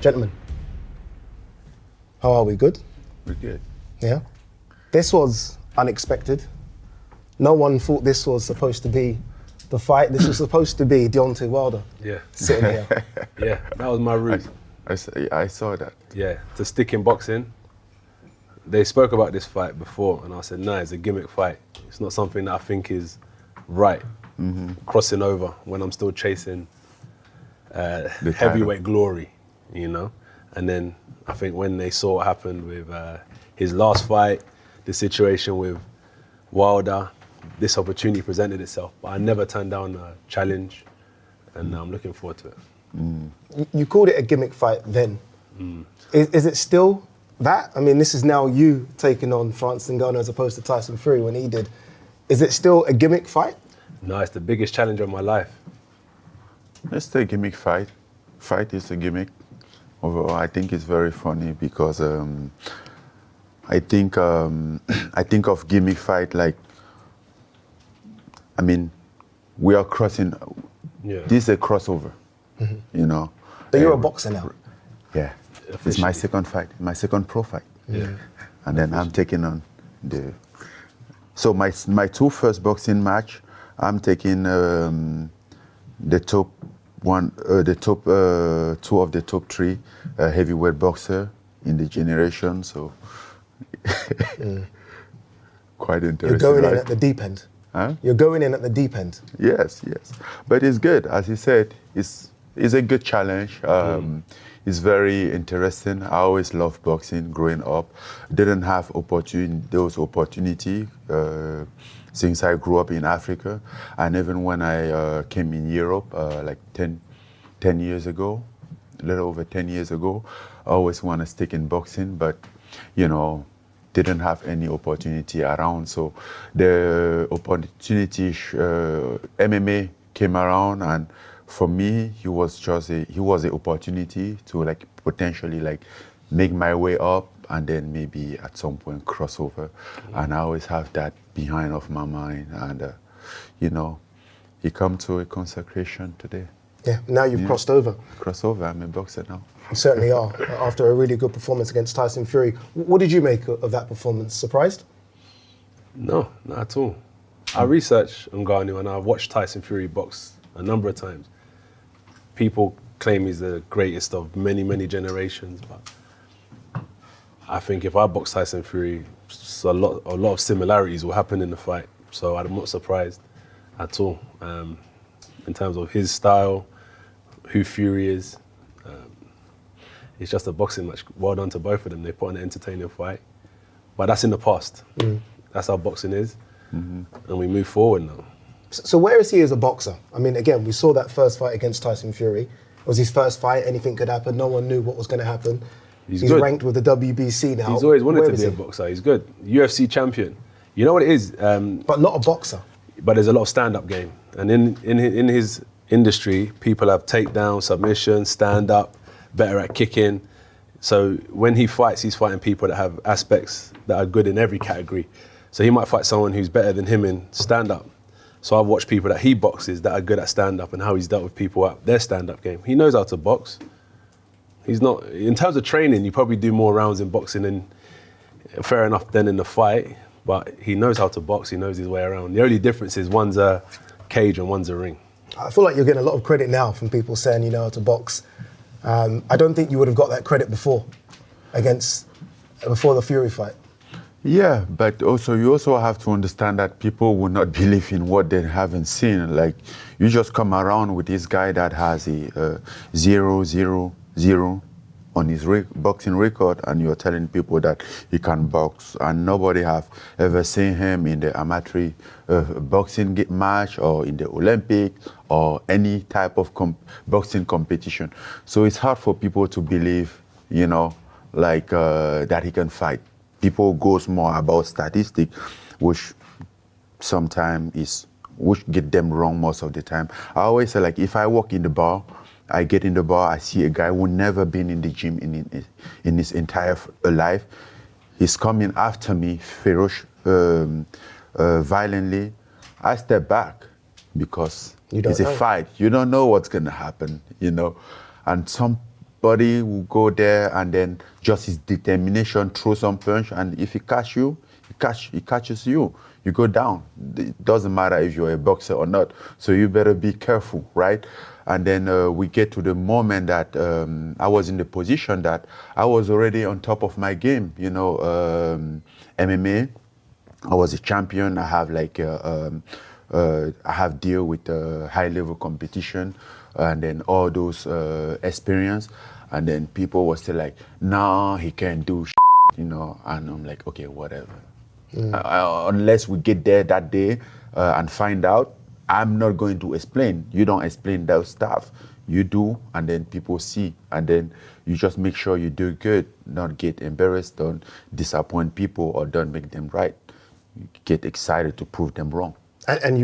Gentlemen, how are we? Good? We're good. Yeah. This was unexpected. No one thought this was supposed to be the fight. This was supposed to be Deontay Wilder. Yeah. Sitting here. Yeah, that was my route. I saw that. Yeah, to stick in boxing. They spoke about this fight before, and I said, no, it's a gimmick fight. It's not something that I think is right. Crossing over when I'm still chasing heavyweight glory, you know? And then I think when they saw what happened with his last fight, the situation with Wilder, this opportunity presented itself. But I never turned down a challenge, and I'm looking forward to it. You called it a gimmick fight then. Is it still that? I mean, this is now you taking on Francis Ngannou as opposed to Tyson Fury when he did. Is it still a gimmick fight? No, it's the biggest challenge of my life. It's a gimmick fight. Fight is a gimmick. Overall, I think it's very funny because I think of gimmick fight like, I mean, we are crossing. Yeah. This is a crossover, you know. But you're a boxer now. Yeah, it's my second fight, my second pro fight. Yeah. And then I'm taking on the. So my two first boxing match, I'm taking the top one, the top two of the top three heavyweight boxer in the generation. So quite interesting. You're going right? in at the deep end. Huh? You're going in at the deep end. Yes, yes. But it's good. As you said, it's a good challenge. It's very interesting. I always loved boxing growing up. Didn't have those opportunities since I grew up in Africa. And even when I came in Europe, like 10 years ago, a little over 10 years ago, I always want to stick in boxing, but, you know, didn't have any opportunity around. So the opportunity, MMA came around, and for me, he was an opportunity to like potentially like make my way up and then maybe at some point cross over. And I always have that behind of my mind. And, you know, he come to a consecration today. Yeah, now you've crossed over. Crossover, I'm a boxer now. You certainly are, after a really good performance against Tyson Fury. What did you make of that performance? Surprised? No, not at all. I researched Ngannou and I've watched Tyson Fury box a number of times. People claim he's the greatest of many, many generations, but I think if I box Tyson Fury, a lot of similarities will happen in the fight. So I'm not surprised at all in terms of his style, who Fury is. It's just a boxing match. Well done to both of them. They put on an entertaining fight. But that's in the past. That's how boxing is. And we move forward now. So where is he as a boxer? I mean, again, we saw that first fight against Tyson Fury. It was his first fight. Anything could happen. No one knew what was going to happen. He's good. Ranked with the WBC now. He's always wanted to be a boxer. He's good. UFC champion. You know what it is? But not a boxer. But there's a lot of stand-up game. And in his industry, people have takedown, submission, stand-up, better at kicking. So when he fights, he's fighting people that have aspects that are good in every category. So he might fight someone who's better than him in stand-up. So I've watched people that he boxes that are good at stand-up and how he's dealt with people at their stand-up game. He knows how to box. He's not, in terms of training, you probably do more rounds in boxing than, fair enough, than in the fight, but he knows how to box, he knows his way around. The only difference is one's a cage and one's a ring. I feel like you're getting a lot of credit now from people saying you know how to box. I don't think you would have got that credit before the Fury fight. Yeah, but also you also have to understand that people will not believe in what they haven't seen. Like, you just come around with this guy that has a 0-0-0 on his boxing record, and you're telling people that he can box, and nobody have ever seen him in the amateur boxing match or in the Olympic or any type of boxing competition. So it's hard for people to believe, you know, like that he can fight. People goes more about statistics, which sometimes which get them wrong most of the time. I always say, like, if I walk in the bar, I get in the bar, I see a guy who never been in the gym in his entire life. He's coming after me violently. I step back because it's a fight. You don't know what's gonna happen, you know. And some Anybody will go there and then just his determination, throw some punch, and if he catch you, he catches you. You go down. It doesn't matter if you're a boxer or not. So you better be careful, right? And then we get to the moment that I was in the position that I was already on top of my game. You know, MMA. I was a champion. I have I have deal with high level competition, and then all those experience. And then people were still like, "Nah, he can't do," you know. And I'm like, okay, whatever. Unless we get there that day and find out, I'm not going to explain. You don't explain those stuff. You do, and then people see, and then you just make sure you do good, not get embarrassed, don't disappoint people, or don't make them right. You get excited to prove them wrong. And you